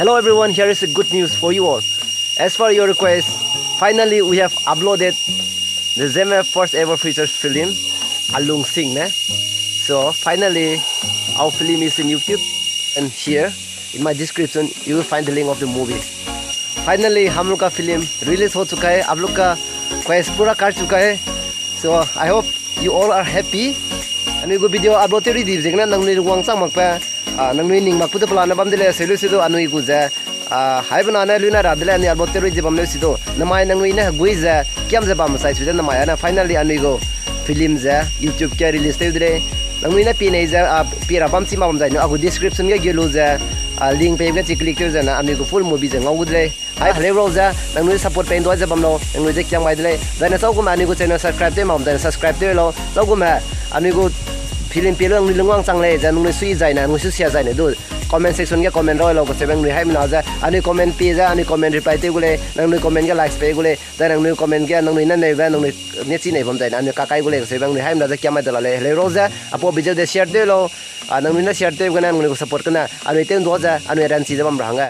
Hello everyone, here is a good news for you all. As for your request, finally we have uploaded the Zeme first ever feature film, Alung sing. So finally our film is in YouTube, and here in my description you will find the link of the movie. Finally हम लोग का film release हो चुका है, आप लोग का ख्वाहिश पूरा कर चुका है. So I hope you all are happy. And we go video upload theory di jengna nangni ruang sang makpa nangni ning makpu to plan bam dele selu sido anui ku ja hai bana na luna ra dele ani upload theory di bam le sido namai nangni na gui ja kyam ja bam sai suja namai na finally anui go film ja YouTube ke release te dire nangni na pi nei ja pi ra bam si ma bam ja no agu description ge gelu ja link pe ga click te ja na anui go full movie ja ngau dele hai hale ro ja nangni support pe ndo ja bam no nangni je kyang mai dele da na sau ko ma ani go channel subscribe te ma bam da subscribe te lo sau ko ma ani go film pelong ni lungwang sang le ja nung sui jai na nung su sia jai ne du comment section ge comment roi lo ko sebang ni hai mina ja ani comment pe ja ani comment reply te gule nang ni comment ge likes pe gule da nang ni comment ge nang ni na nei ba nang ni ne chi nei bom jai na ani ka kai gule ko sebang ni hai mina ja kya mai da le ro ja apo video de share de lo nang ni na share te ga nang ni ko support kana ani te ndo ja ani ran chi ja bam rang ga